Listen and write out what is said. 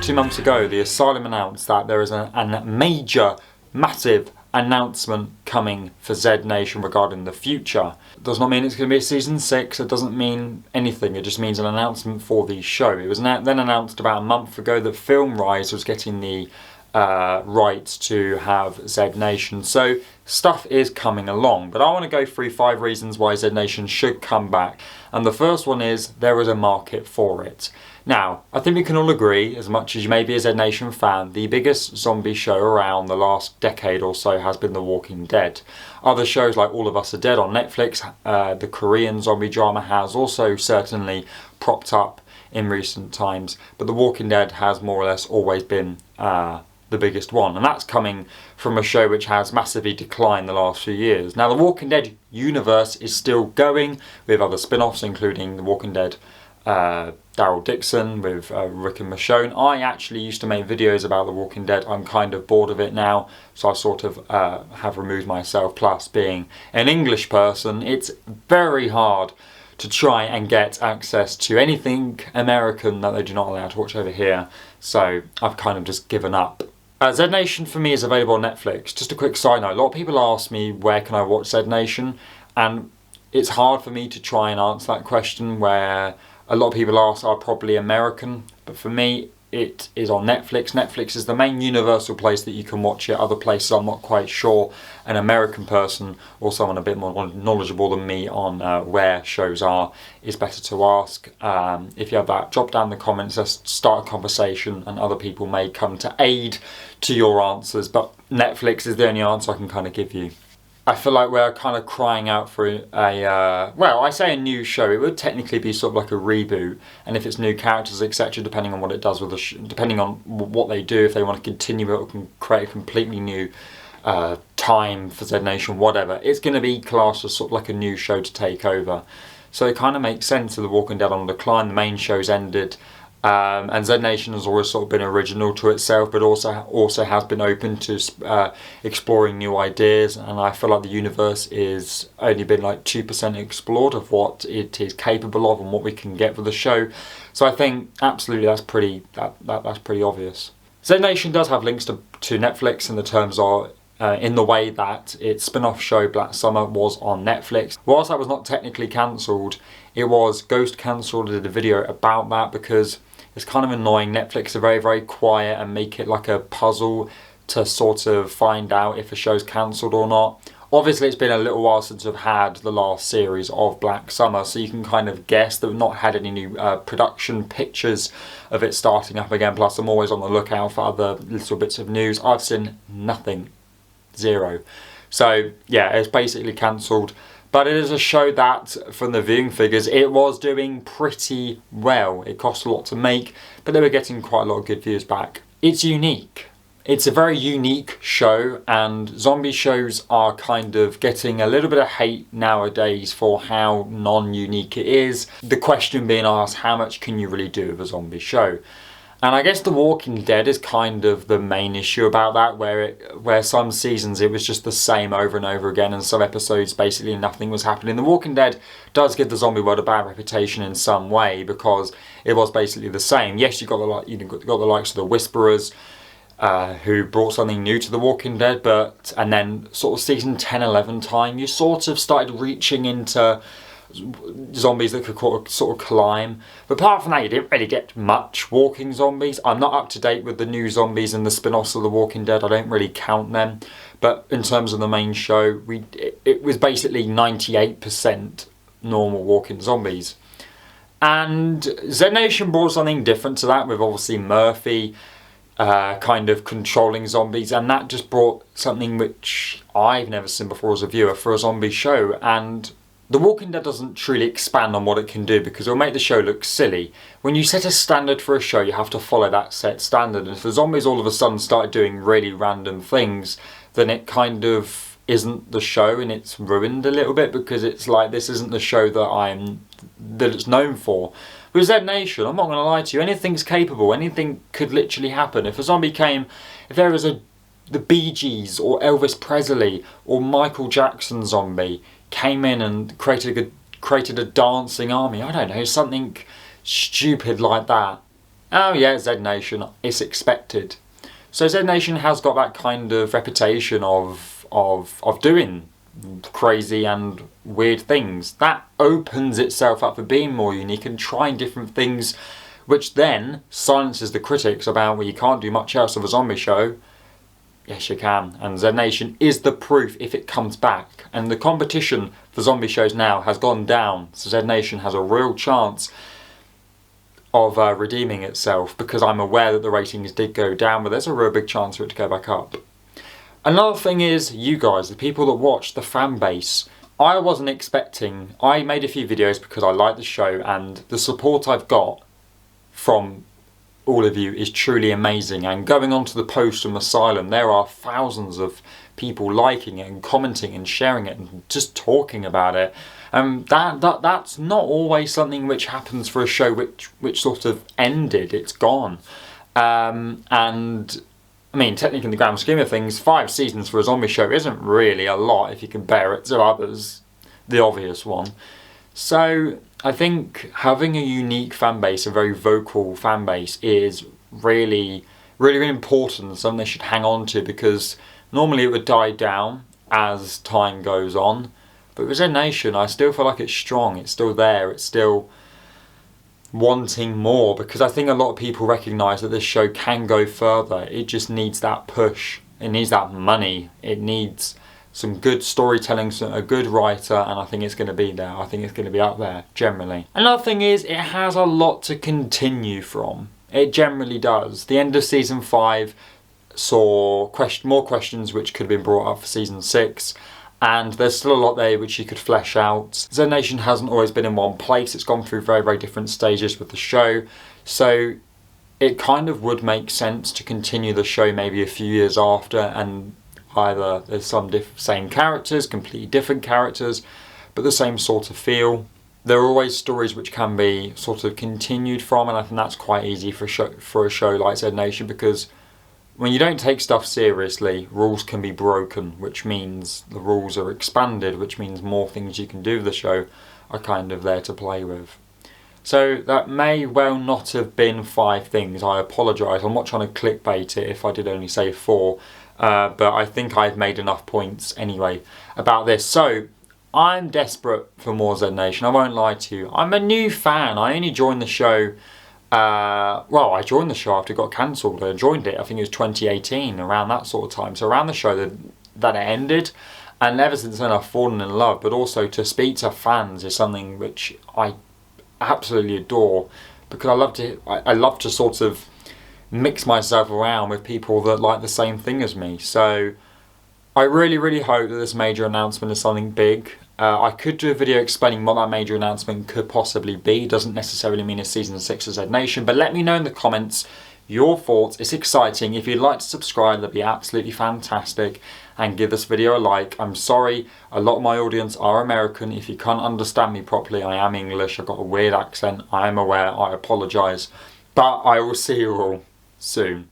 2 months ago, the Asylum announced that there is a major, massive announcement coming for Z Nation regarding the future. It does not mean it's going to be a season 6, it doesn't mean anything, it just means an announcement for the show. It was then announced about a month ago that FilmRise was getting the rights to have Z Nation, so stuff is coming along. But I want to go through 5 reasons why Z Nation should come back, and the first one is there is a market for it. Now, I think we can all agree, as much as you may be a Z Nation fan, the biggest zombie show around the last decade or so has been The Walking Dead. Other shows like All of Us Are Dead on Netflix, the Korean zombie drama has also certainly propped up in recent times, but The Walking Dead has more or less always been the biggest one, and that's coming from a show which has massively declined the last few years. Now, The Walking Dead universe is still going with other spin-offs, including The Walking Dead Daryl Dixon with Rick and Michonne. I actually used to make videos about The Walking Dead. I'm kind of bored of it now, so I sort of have removed myself. Plus, being an English person, it's very hard to try and get access to anything American that they do not allow to watch over here, so I've kind of just given up. Z Nation for me is available on Netflix. Just a quick side note, a lot of people ask me where can I watch Z Nation, and it's hard for me to try and answer that question, where a lot of people ask are probably American, but for me it is on Netflix. Netflix is the main universal place that you can watch it. Other places I'm not quite sure. An American person or someone a bit more knowledgeable than me on where shows are is better to ask. If you have that, drop down in the comments, let's start a conversation, and other people may come to aid to your answers, but Netflix is the only answer I can kind of give you. I feel like we're kind of crying out for well, I say a new show. It would technically be sort of like a reboot, and if it's new characters, etc., depending on what it does with depending on what they do, if they want to continue it or can create a completely new time for Z Nation, whatever, it's going to be classed as sort of like a new show to take over. So it kind of makes sense with The Walking Dead on decline. The main show's ended. And Z Nation has always sort of been original to itself, but also has been open to exploring new ideas. And I feel like the universe is only been like 2% explored of what it is capable of and what we can get with the show. So I think absolutely that's pretty obvious. Z Nation does have links to Netflix in the terms of in the way that its spin-off show Black Summer was on Netflix. Whilst that was not technically cancelled, it was Ghost cancelled. I did a video about that because it's kind of annoying. Netflix are very, very quiet and make it like a puzzle to sort of find out if a show's cancelled or not. Obviously, it's been a little while since we've had the last series of Black Summer, so you can kind of guess that we've not had any new production pictures of it starting up again. Plus, I'm always on the lookout for other little bits of news. I've seen nothing. Zero. So, yeah, it's basically cancelled. But it is a show that, from the viewing figures, it was doing pretty well. It cost a lot to make, but they were getting quite a lot of good views back. It's unique. It's a very unique show, and zombie shows are kind of getting a little bit of hate nowadays for how non-unique it is. The question being asked, how much can you really do with a zombie show? And I guess The Walking Dead is kind of the main issue about that, where some seasons it was just the same over and over again, and some episodes basically nothing was happening. The Walking Dead does give the zombie world a bad reputation in some way because it was basically the same. Yes, you got the likes of the Whisperers, who brought something new to The Walking Dead, and then sort of season 10, 11 time, you sort of started reaching into zombies that could sort of climb, but apart from that you didn't really get much walking zombies. I'm not up to date with the new zombies and the spin-offs of The Walking Dead. I don't really count them, but in terms of the main show, it was basically 98% normal walking zombies. And Z Nation brought something different to that, with obviously Murphy kind of controlling zombies, and that just brought something which I've never seen before as a viewer for a zombie show. And The Walking Dead doesn't truly expand on what it can do because it'll make the show look silly. When you set a standard for a show, you have to follow that set standard. And if the zombies all of a sudden started doing really random things, then it kind of isn't the show, and it's ruined a little bit because it's like, this isn't the show that it's known for. With Z Nation, I'm not going to lie to you, anything's capable. Anything could literally happen. If a zombie came, if there was the Bee Gees or Elvis Presley or Michael Jackson zombie came in and created a dancing army, I don't know, something stupid like that, oh yeah, Z Nation, it's expected. So Z Nation has got that kind of reputation of doing crazy and weird things. That opens itself up for being more unique and trying different things, which then silences the critics about, well, you can't do much else of a zombie show. Yes, you can. And Z Nation is the proof if it comes back. And the competition for zombie shows now has gone down. So Z Nation has a real chance of redeeming itself, because I'm aware that the ratings did go down, but there's a real big chance for it to go back up. Another thing is you guys, the people that watch, the fan base. I wasn't expecting, I made a few videos because I like the show, and the support I've got from all of you is truly amazing. And going on to the post from Asylum, there are thousands of people liking it and commenting and sharing it and just talking about it. That's not always something which happens for a show which sort of ended. It's gone. And I mean, technically in the grand scheme of things, 5 seasons for a zombie show isn't really a lot if you compare it to others, the obvious one. So I think having a unique fan base, a very vocal fan base, is really, really, really important, something they should hang on to, because normally it would die down as time goes on. But with Z Nation, I still feel like it's strong, it's still there, it's still wanting more, because I think a lot of people recognise that this show can go further. It just needs that push, it needs that money, it needs some good storytelling, a good writer, and I think it's going to be there. I think it's going to be up there, generally. Another thing is, it has a lot to continue from. It generally does. The end of season 5 saw more questions which could have been brought up for season 6. And there's still a lot there which you could flesh out. Z Nation hasn't always been in one place. It's gone through very, very different stages with the show. So it kind of would make sense to continue the show maybe a few years after, and either there's some same characters, completely different characters, but the same sort of feel. There are always stories which can be sort of continued from, and I think that's quite easy for a show like Z Nation, because when you don't take stuff seriously, rules can be broken, which means the rules are expanded, which means more things you can do with the show are kind of there to play with. So that may well not have been 5 things. I apologise. I'm not trying to clickbait it if I did only say 4. But I think I've made enough points anyway about this. So I'm desperate for more Z Nation. I won't lie to you. I'm a new fan. I only joined the show. I joined the show after it got cancelled. I joined it, I think it was 2018, around that sort of time. So around the show that it ended. And ever since then I've fallen in love. But also to speak to fans is something which I absolutely adore. Because I love to sort of mix myself around with people that like the same thing as me. So I really, really hope that this major announcement is something big. I could do a video explaining what that major announcement could possibly be. It doesn't necessarily mean a season 6 of Z Nation, but let me know in the comments your thoughts. It's exciting. If you'd like to subscribe, that'd be absolutely fantastic, and give this video a like. I'm sorry, a lot of my audience are American. If you can't understand me properly, I am English. I've got a weird accent. I am aware. I apologise, but I will see you all soon.